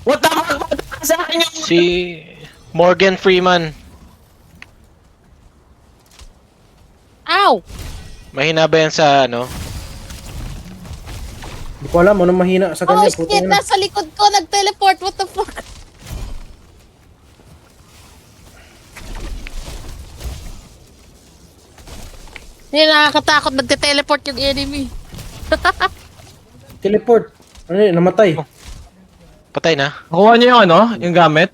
What the fuck? Sa akin yung... Si Morgan Freeman. Ow! Mahina ba yan sa ano? Hindi ko alam anong mahina sa Oh kanya. shit, Putang ina. nasa likod ko, nag-teleport, what the fuck? Hindi, nakakatakot, nagte-teleport yung enemy. Teleport. Ano yun? Namatay. Patay na. Nakuha niyo yung ano? Yung gamit?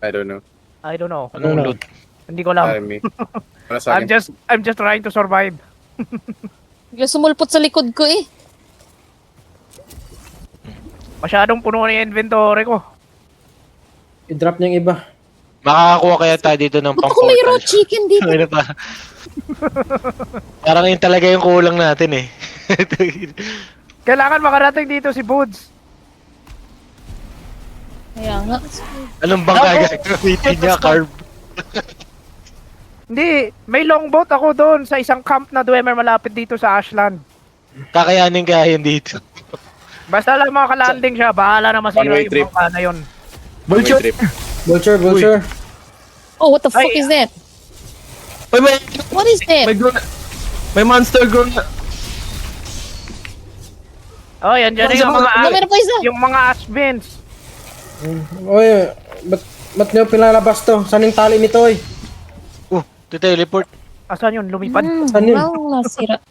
I don't know. I don't know. Anong loot? Hindi ko alam. Me. Para sa akin. I'm just trying to survive. Bigla sumulpot sa likod ko eh. Masyadong puno na yung inventory ko. I-drop niya yung iba. Makakakuha kaya tayo dito ng Ba't ako may raw pang-portal? chicken dito? Ano pa? Parang yun talaga yung kulang natin eh. Kailangan makarating dito si Boods. Kaya nga. Anong bang gagamitin niya, Carb? Hindi, may longboat ako doon sa isang camp na Dwemer malapit dito sa Ashland. Kakayanin kaya yun dito. Basta lang makalanding siya, bahala na masira One-way yung trip. bangka na yun. Vulture! Trip. Vulture. Oh, what the fuck Ay, is that? Uy, What is that? may monster girl. Oh, yan dyan yung mga, Ano, meron pa isa? yung mga ashbins. Oy, ba't niyo pinalabas to? Saan yung tali nito oy? To-teleport. Asan yun? Lumipad? Saan yun? Wow, nasira.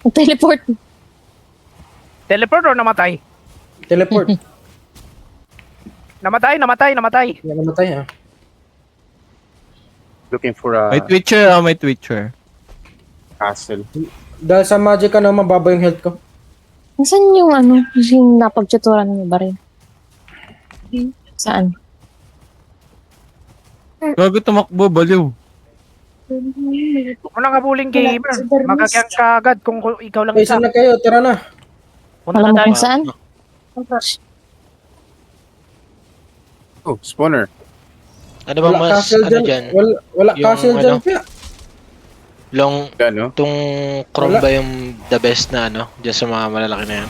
Teleport. Teleport or namatay? Teleport. Namatay. Yan namatay ha. Looking for a May Twitcher, may Twitcher. castle. Dahil sa magic ano, mababa yung health ko. Nasaan yung ano? Yung napagtuturan mo ba rin? Saan? Gago tumakbo, baliw. Huwag mo nang habuling gamer. Magkakyang ka agad kung ikaw lang Ay, isa. saan na kayo? Tara na. Punta Alam mo na tayo. kung saan? Oh, spawner. Ano ba Wala mas, castle ano dyan. dyan? Wala Yung castle dyan ano? kaya. Long, Ano? itong Chrome Wala. ba yung the best na ano? Dyan sa mga malalaki na yan.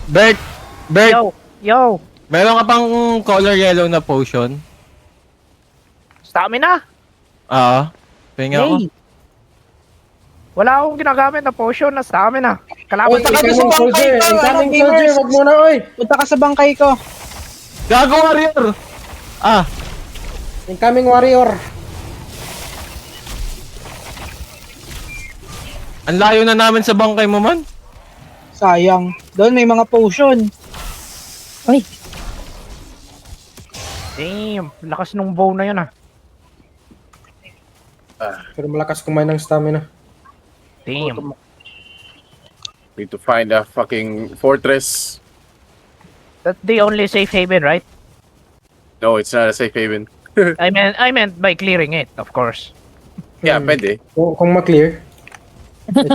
Bert! Yo! Meron ka pang color yellow na potion? Stamina! Pahinga ako. Yay! Wala akong ginagamit na potion na stamina. Oy, Kalaban Punta ka ko. doon sa incoming bangkay soldier. ko, Incoming gamers. soldier. Wag muna oy. Punta ka sa bangkay ko. Gago warrior! Incoming warrior. Ang layo na namin sa bangkay mo man. Sayang. Doon may mga potion. Damn, lakas nung bow na yun ah. Pero malakas kumain ng stamina. Damn. Need to find a fucking fortress. That's the only safe haven, right? No, it's not a safe haven. I meant by clearing it, of course. Yeah, pwede. Kung ma-clear.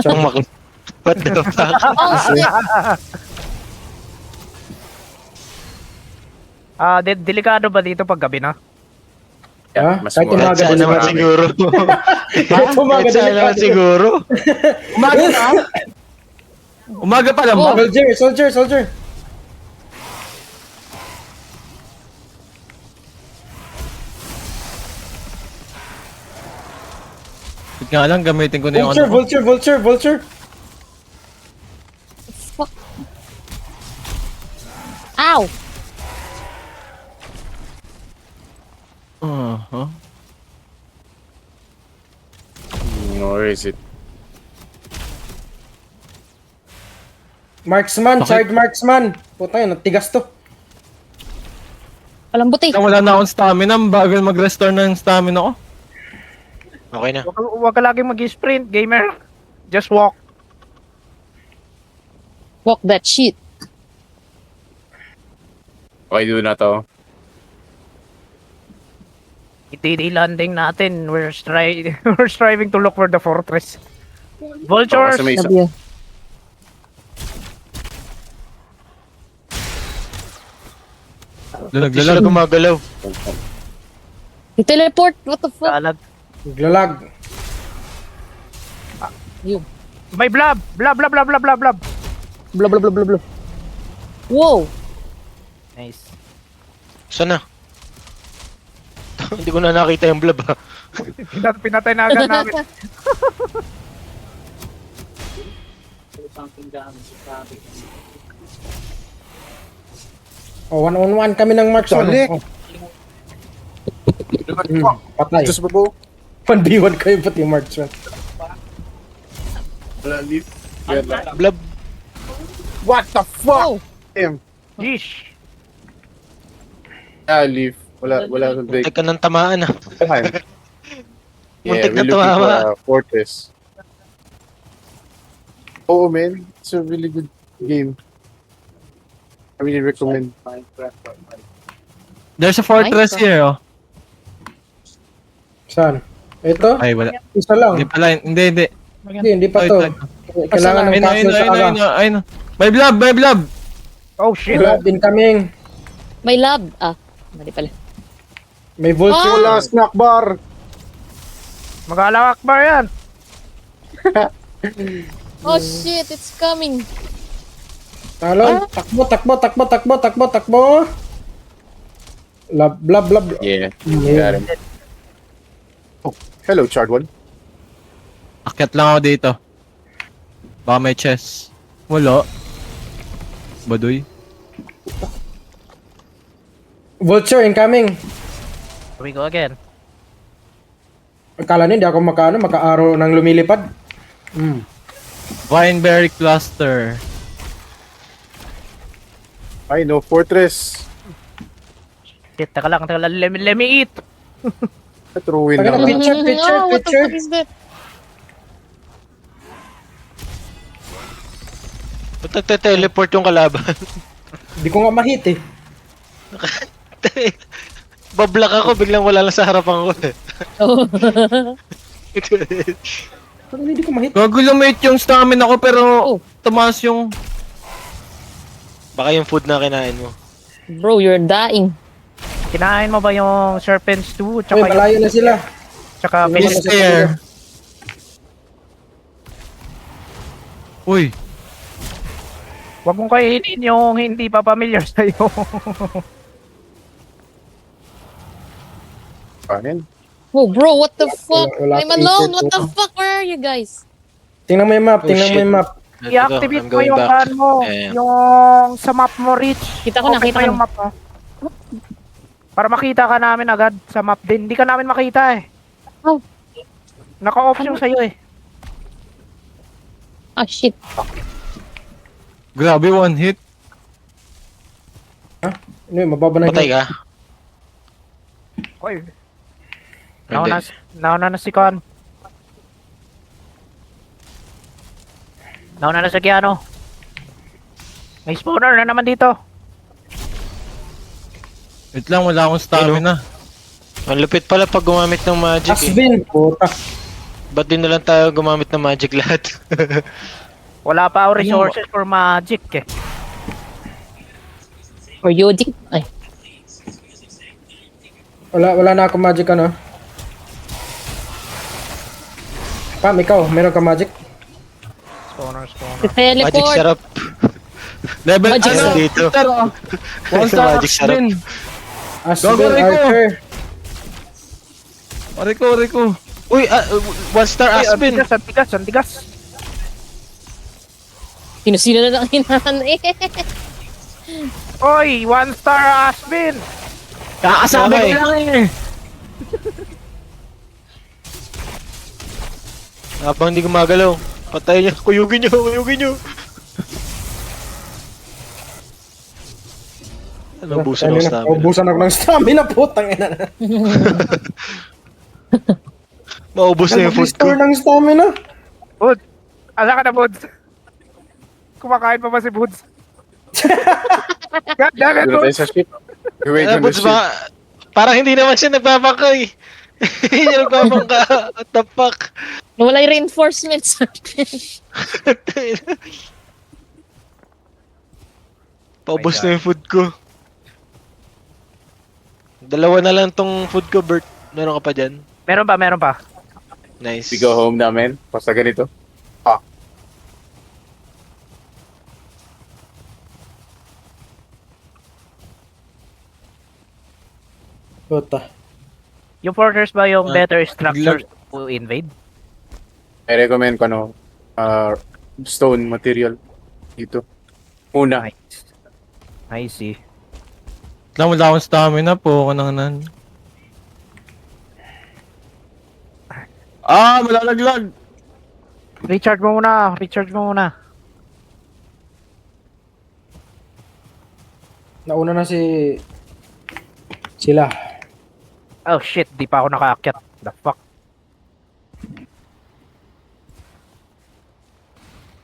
Kung what the fuck? Oh, shit. Delikado ba dito pag gabi na? Ha? Yeah, mas Kahit more. umaga Saan din naman marami. siguro? Kahit umaga Saan din naman siguro? Umaga na? Umaga pa lang ba? Soldier. Wait nga lang, gamitin ko na yung ano. Vulture. Fuck. Ow! Where is it? Marksman, child marksman. Puta yun, natigas to. Palambot eh. Wala na akong stamina, bagal mag-restore ng stamina ko. Okay na. Huwag ka laging mag-sprint, gamer. Just walk. Walk that shit. Okay, do na to. Itidi landing natin. We're striving to look for the fortress. Vultures! Baka sa may isa. Sabi yun. Lalag, Di sila lalag. gumagalaw. I-teleport, what the fuck? Galag. Naglalag. Yun. May blob! Blob! Blah, blah, blah, blah, blah. Wow! Nice. Saan na? Hindi ko na nakita yung blob ha. Pinatay na agad namin. Oh, 1-on-1 kami ng Marksman. Dali. Oh. Patay. Just babo. 1v1 kayo pati Marksman. Wala leaf. Yan lang. Blob. What the fuck? Oh! Damn. Yeesh. Leaf. Wala akong break. Muntik ka ng tamaan ah. Behind. Muntik na we're looking for tumama. a fortress. Oh man, it's a really good game. I really recommend. There's a fortress Nice. here, oh. Saan? Ito? Ay, wala. Isa lang. Hindi pala, hindi. Hindi pa to. Kailangan ng Ayun, ayun, castle sa ayun, aga. ayun, ayun. May blob, may blob! Oh shit. Blood incoming. May lab. Ah, mali pala. May vulture. Wala, snack bar! Mag-alawak ba yan? Oh shit, it's coming. Talon. Takbo, takbo, takbo, takbo, takbo, takbo. Blab, blab, blab. Yeah, Yeah. got him. Oh, hello, Chard One. Akyat lang ako dito. Baka may chest. Wala. Baduy. Vulture incoming. Here we go again. Akala niyo hindi ako maka-araw ng lumilipad. Vineberry cluster. I know, fortress. Shit, taka lang. Let me eat. Throw in Taka na, na. Picture, picture, Oh, what the picture. fuck is that? Ba't nagte-teleport yung kalaban? Hindi ko nga mahit eh. Bablak ako, biglang wala lang sa harapan ko eh. Oh. Parang hindi ko mahit. Gago lumate yung stamina ko pero Oh. tumaas yung... Baka yung food na kinain mo. Bro, you're dying. Kinain mo ba yung Serpents 2? Uy, Tsaka yung... malayo na sila. Tsaka Yung Phoenix? mga- Stair. Uy, Huwag mong kainin yung hindi pa familiar sa'yo. Kanin. Oh, bro, what the fuck? wala I'm akong alone. isip, What the oh. fuck? Where are you guys? Tingnan mo yung map, Oh, tingnan mo shit. yung map. Let's go, I-activate I'm mo going yung back. ban mo. Ayan. Yung sa map mo, Rich. Kita ko na, Open kita mo ko yung na. map mo. Para makita ka namin agad sa map din. Hindi ka namin makita eh. Oh. Naka-off yung sa'yo eh. Ah, shit. grabe one hit. Ano yun, mababa na Patay ka? Oy. Hindi. Nauna na si Con. Nauna na si Keanu. May spawner na naman dito. Wait lang, wala akong stamina. Ang lupit pala pag gumamit ng magic eh. Asvin, puta. Ba't din na lang tayo gumamit ng magic lahat? Wala pa ako resources for magic eh. Or Yodik. Ay. Wala na ako magic ano. Pam, ikaw, meron ka magic? Spawner. Magic Teleport. sarap. Level, Magic ano? sarap dito. Pero, one star Magic sarap. din. Asvin, Gago, Rico. Archer. Rico. Uy, one star Ay, Aspen. ang tigas. Sino-sino na lang hinahan eh. Oy, 1 star Aspen. Kakasabi ko Okay. lang eh. Habang hindi gumagalaw. Patay niya. Kuyugin niyo. Ano, busan ng stamina. Ubusan ako ng stamina, putang ina na. Maubos na yung food ko. Restore ng stamina. Bud. Ala ka na, Bud. Kumakain pa ba si Buds? God damn it, Dito tayo Buds. sa ship. Wait on the Buds, ship. parang hindi naman siya nagbabangka eh. Hindi niya nagbabangka. What the fuck? Wala yung reinforcements. Paubos na yung food ko. Dalawa na lang tong food ko, Bert. Meron ka pa dyan? Meron pa. Nice. We go home namin. Basta ganito. Puta. Yung fortress ba yung Ah, better structure to invade? I recommend ko stone material dito. Una. Nice. I see. Lang wala akong stamina po ako nang nan. Malalaglag. Recharge mo muna. Recharge mo muna. Nauna na sila. Oh shit, di pa ako nakaakyat. The fuck?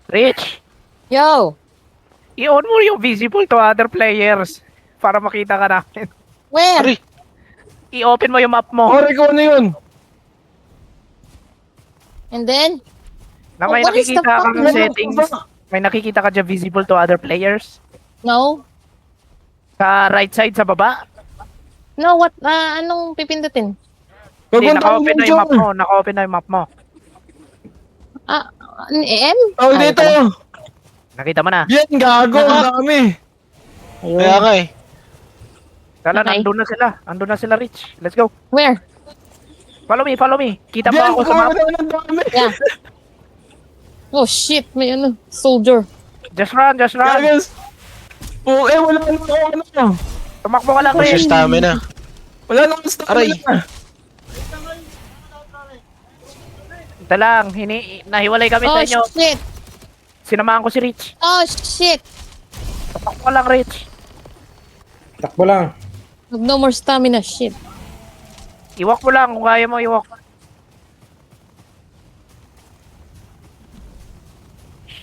Rich! Yo! I-on mo yung visible to other players para makita ka namin. Where? Aray! I-open mo yung map mo Aray ko, ano yun? And then? na may What is the nakikita fuck? kang settings. May nakikita ka dyan visible to other players. No? Sa right side sa baba. No, what? Anong pipindutin? Hindi, Papunta naka-open na yung map mo. Naka-open na yung map mo. M? Oh, Ay, dito. pala. Nakita mo na. Yan, gago. Ang dami. Ayun. Kaya nga eh. Tala, Okay. nandun na sila. Andun na sila, Rich. Let's go. Where? Follow me, follow me. Kita mo Yan, ako sa map. ang dami. Yeah. Oh shit, may soldier. Just run, just run. Gagas. Oh, wala na ako ano. Tumakbo ka lang, Push yung Rich. stamina. Wala na akong stamina. Aray. Ito lang, nahiwalay kami sa Oh inyo. shit. Sinamahan ko si Rich. Oh shit. Tumakbo ka lang, Rich. Takbo lang. No more stamina, shit. Iwalk mo lang kung kaya mo iwalk.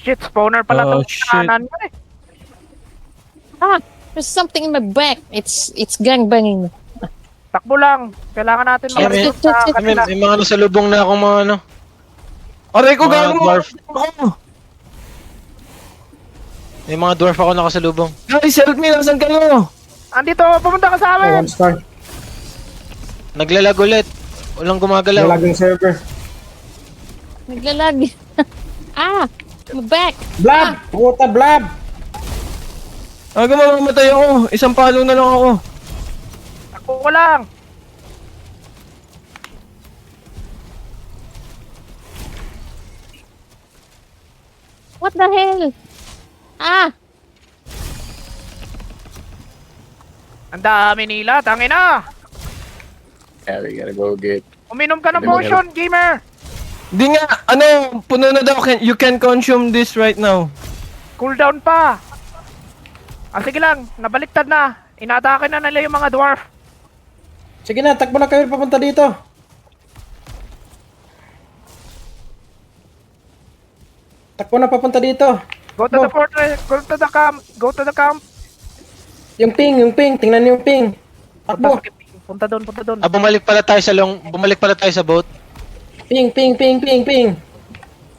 Shit, spawner pala Oh, to. shit. Kanan mo eh. There's something in my back. It's gangbanging. Takbo lang. Kailangan natin Yeah, mag-resort man. sa May, kanila. may mga nasalubong na akong mga ano. Aray ko, Mga gago. dwarf. Ako. May mga dwarf ako nakasalubong. Guys, help me. Nasaan kayo? Andito, pumunta ka sa amin. One star. Naglalag ulit. Walang gumagalaw. Nalaging server. Naglalag. My back. Blab! Puta, blab! Aga, mamamatay ako. Isang palo na lang ako. Takbo ko lang. What the hell? Ang dami nila, tangin na. Yeah, we gotta go get... Uminom ka ng Hindi mo potion, gamer. Di nga, puno na daw. You can consume this right now. Cool down pa. Sige lang, nabaliktad na. Inatake na nila yung mga dwarf. Sige na, takbo na kayo papunta dito. Takbo na papunta dito. Go to the fortress, go to the camp, go to the camp. Yung ping. Tingnan niyo yung ping. Takbo. Punta doon, punta doon. Bumalik pala tayo sa boat. Ping.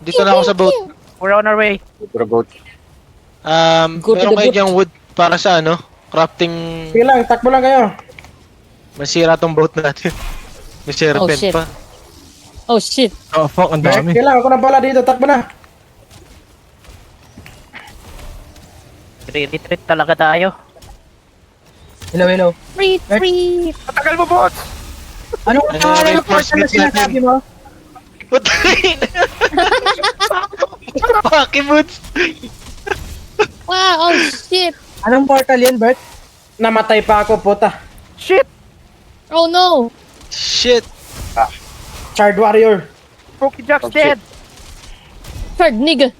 Dito na ako sa boat. We're on our way. Go to boat. Go to Meron the kayo boat. dyang wood para sa ano? Crafting. Sige lang, takbo lang kayo. Masira tong boat natin. May serpent shit. pa. Oh shit. Oh, fuck. Ang dami. Sige lang, ako na bala dito. Takbo na. Retreat talaga tayo. Hello. Free. Matagal mo, boss! Anong Ano, pangalan ng reinforcement portal na sinasabi mo? Putay na! Paki boots! Wow, oh shit. Anong portal yan, Bert? Namatay pa ako, puta. Shit! Oh no. Shit! Shard warrior. Pokey Jack's Oh, shit. dead! Third nigga.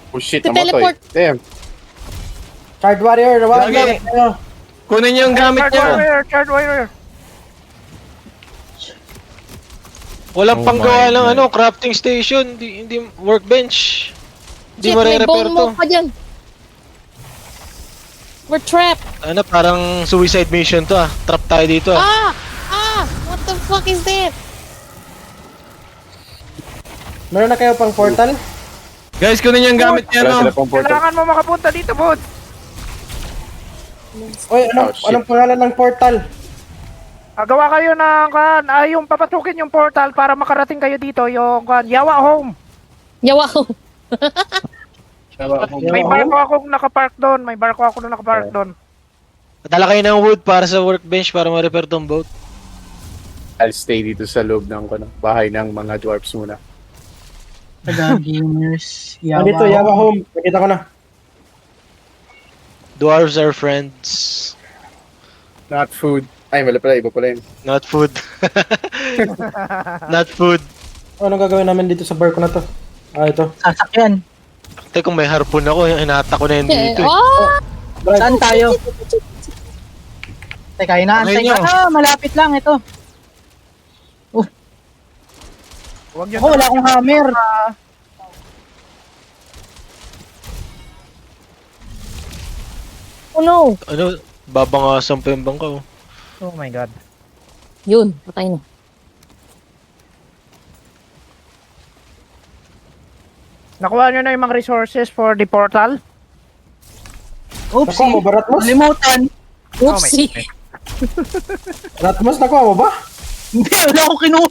Oh shit, To namatay. teleport. Damn. Shard warrior. Lagi. Kunin niyo yung gamit niya. Charge warrior! Walang Oh panggawa my ng God. ano, crafting station, hindi workbench. Hindi Shit, mo may re-repair bone to. mo pa dyan. We're trapped. Ano, parang suicide mission to ah. Trap tayo dito ah. What the fuck is that? Meron na kayo pang portal? Guys, kunin niyo yung gamit niya, Wala no? sila pang portal. Kailangan mo makapunta dito, boss! Oy, Oh, shit. anong pangalan ng portal? Gawa kayo ng yung papasukin yung portal para makarating kayo dito, yung Yawa Home. Yawa ko. May barko akong nakapark doon, may barko ako na nakapark doon. Dala kayo ng wood para sa workbench para ma-repair tong boat. I'll stay dito sa loob ng bahay ng mga dwarfs muna. Taga gamers. Yawa. Dito, Yawa home. Nakita ko na. Dwarves are friends. Not food. Ay, wala pala. Iba pala yun. Not food. Not food. Anong gagawin namin dito sa barko na to? Ito. Sasakyan. Teka, kung may harpoon ako, hinata ko na yun dito. Eh. Oh! Saan tayo? Teka, inaantay Okay ka nyo. na. Malapit lang ito. Huwag yun. Ako, wala akong hammer. Oh no! Ano, babangasan pa yung bangka. Oh. Oh my god. Yun, patay na. Nakuha nyo na yung mga resources for the portal? Oopsie. Nakuha mo ba, Ratmos? Limutan. Oopsie! Ratmos, nakuha mo ba? Hindi, wala akong kinuha.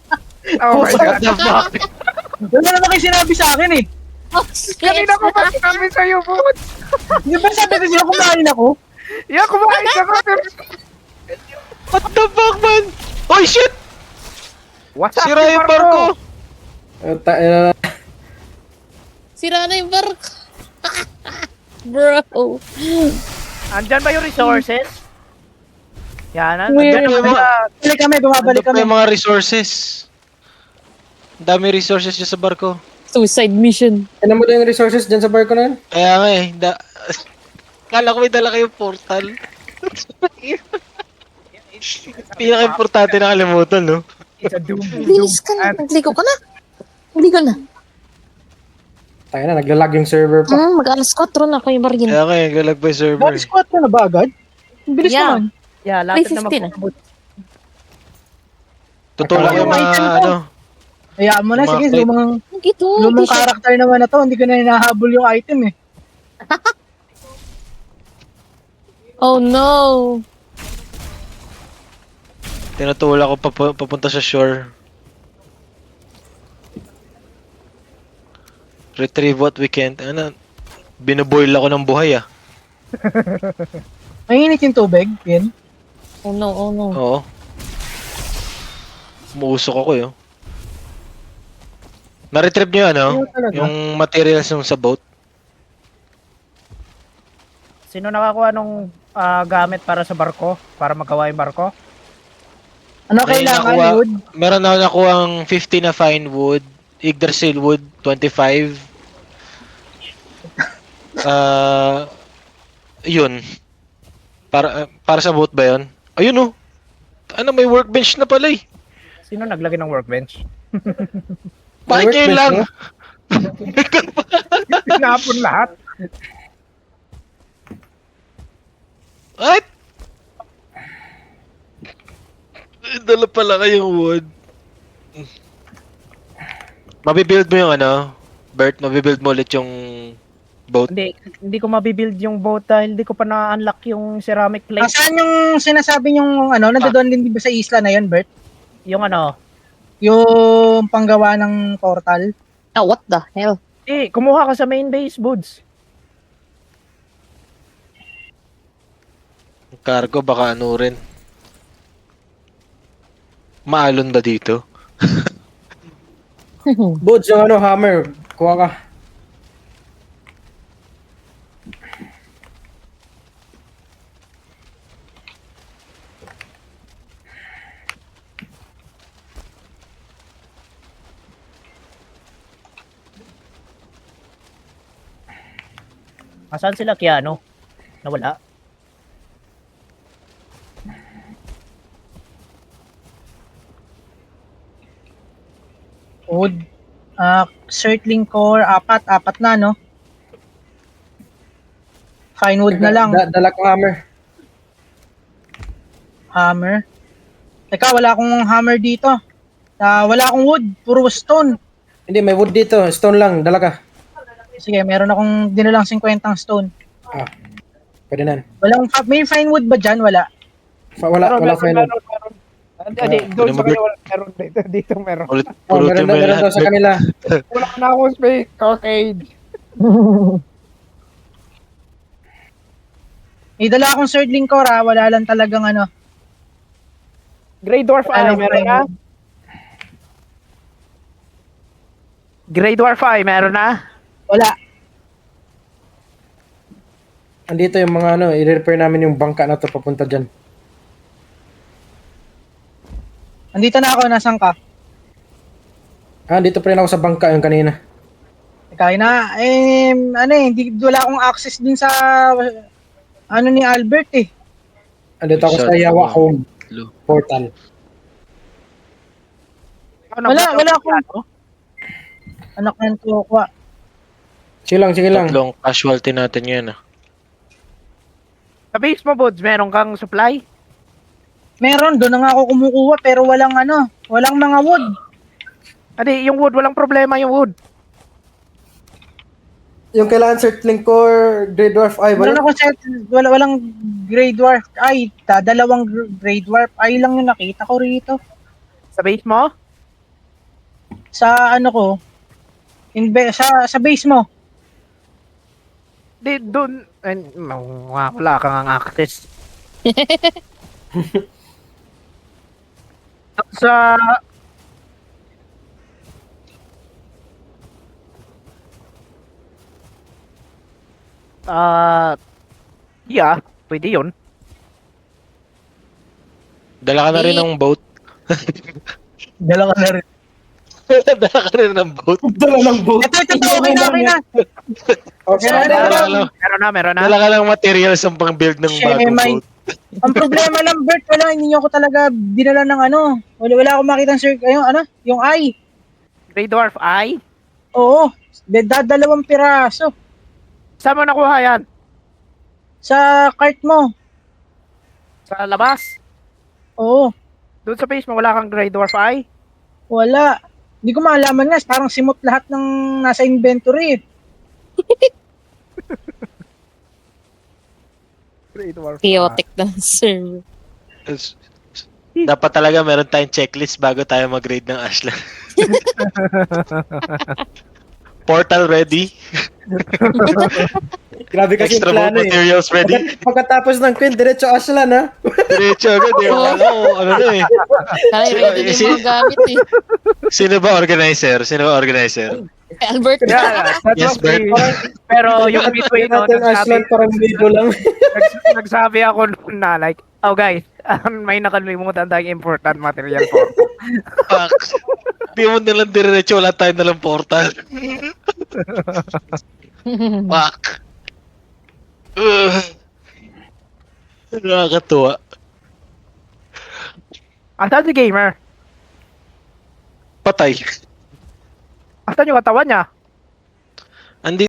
Oh my god. What the fuck? Wala naman kayo sinabi sa akin eh. Kanina ko pa sinabi sa'yo, Bud. Di ba sabi ko sila kumain ako? Yeah, kumain ka ka. What the fuck, man? Oh, shit! What's up, Sira yung barko! Sira na yung barko. Bro. Andyan ba yung resources? Yan, Where? andyan yung mga... Balik kami, bumabalik Ano pa kami. yung mga resources? Ang dami resources dyan sa barko. Suicide mission. Ano mo na yung resources dyan sa barko na yun? Kaya nga eh. Kala ko may dala kayong portal. Pinaka-importante na kalimutan, no? It's a doom. Bilis ka na. Nagligo ka na. Nagligo na. Tayo na, naglalag yung server pa. Mag-alas 4 na ako yung bargain. Kaya nga eh, galag pa yung server. Bakit squat ka na ba agad? Ang bilis Yeah. naman. Yeah, lapit na 350 na. magpapabot. Tutulak yung mga, Item ko. ano, Hayaan mo na, Mga sige, kait- Ito. lumang t-shirt. karakter naman na to, hindi ko na hinahabol yung item eh. Oh no. tinutulak ko papunta sa shore. Retrieve what we can. Ano, binuboil ako ng buhay ah. Mainit yung tubig, Pin. Oh no, oh no. Oo. Umuusok ako yun. Na-retrieve nyo ano? Ayaw talaga. Yung materials nung sa boat. Sino nakakuha nung gamit para sa barko? Para magawa yung barko? Ano May kailangan, nakuha- Wood? Meron ako nakuhang 50 na fine wood. Yggdrasil wood, 25. Yun. Para sa boat ba yun? Ayun oh. Ano, may workbench na pala eh. Sino naglagay ng workbench? Bakit ngayon lang? Tinapon lahat. What? Dala pala kayong wood. Mabibuild mo yung ano, Bert, mabibuild mo ulit yung boat. Hindi ko mabibuild yung boat dahil hindi ko pa na-unlock yung ceramic plate. Nasaan yung sinasabi yung nandoon din ba sa isla na yun, Bert? Yung ano, Yung panggawa ng portal. Oh, what the hell? kumuha ka sa main base, Buds. Cargo baka ano rin. Maalon ba dito? Boots, yung hammer. Kuha ka. Asan sila Keanu? Nawala. Wood. Circling core, apat na, no? Fine wood na lang. Dala ko hammer. Hammer. Teka, wala akong hammer dito. Wala akong wood, puro stone. Hindi, may wood dito. Stone lang, dala ka. Sige, meron akong dinalang 50 stone. Pwede na. May fine wood ba dyan? Wala. Wala final. Doon sa kanila meron dito. Dito meron. Pulutin mo yung Meron daw lahat. sa kanila. Wala na akong space. Okay. May dala akong Sword Linkor ha, wala lang talagang ano. Grey Dwarf Eye, Alam meron na? Grey Dwarf Eye, meron na? Wala. Andito yung mga ano, i-repair namin yung bangka na to papunta dyan. Andito na ako, nasan ka? Dito pa rin ako sa bangka yung kanina. Kaya na, ano hindi, wala akong access din sa, ano ni Albert eh. Andito ako sa Shut Yawa up. Home portal. Wala akong, anak ng tukwa. Sige lang. Tatlong casualty natin ngayon ah. Sa base mo, Bods, meron kang supply? Meron, doon na nga ako kumukuha pero walang ano, walang mga wood. Adi, yung wood, walang problema yung wood. Yung kailangan Searchling Core, Grey Dwarf Eye ba Meron yun? ako set, walang Grey Dwarf. Ay, dalawang Grey Dwarf. Ay lang yung nakita ko rito. Sa base mo? Sa ano ko, sa base mo. Di, doon, wala kang ang access. Sa... Yeah, pwede yun. Dala ka na rin ng boat. Dala ka na rin. Dala ka rin ng boat. Dala ng boat. Ito, okay na. Okay, Meron na. Dala ka ng materials ang pang-build ng bagong boat. Ang problema lang, Bert, hindi niyo ako talaga dinala ng ano. Wala akong makita yung eye. Grey Dwarf Eye? Oo, dalawang piraso. Saan mo nakuha yan? Sa cart mo. Sa labas? Oo, Doon sa base mo, wala kang Grey Dwarf Eye? wala. Hindi ko maalaman nga, parang simot lahat ng nasa inventory. Grey Dwarf Chaotic na server. Dapat talaga meron tayong checklist bago tayo mag-grade ng Ashland. Portal ready. Grabe kasi Extra yung boat plano eh. materials ready. Pagkatapos ng Queen, diretso Ashland ha. Diretso agad eh. Ano na eh. Kaya ready na yung mga gamit eh. Sino ba organizer? Albert, Yeah, that Yes, was the- Pero yung midway no, Natin Ashland parang video lang. nagsabi ako noon na like, oh guys, may nakalimutan tayong important material for. Fuck. Di mo nalang diretso, wala tayo nalang portal. Fuck. Nakakatuwa. Asan si gamer? Patay. Asan yung katawan niya? Andi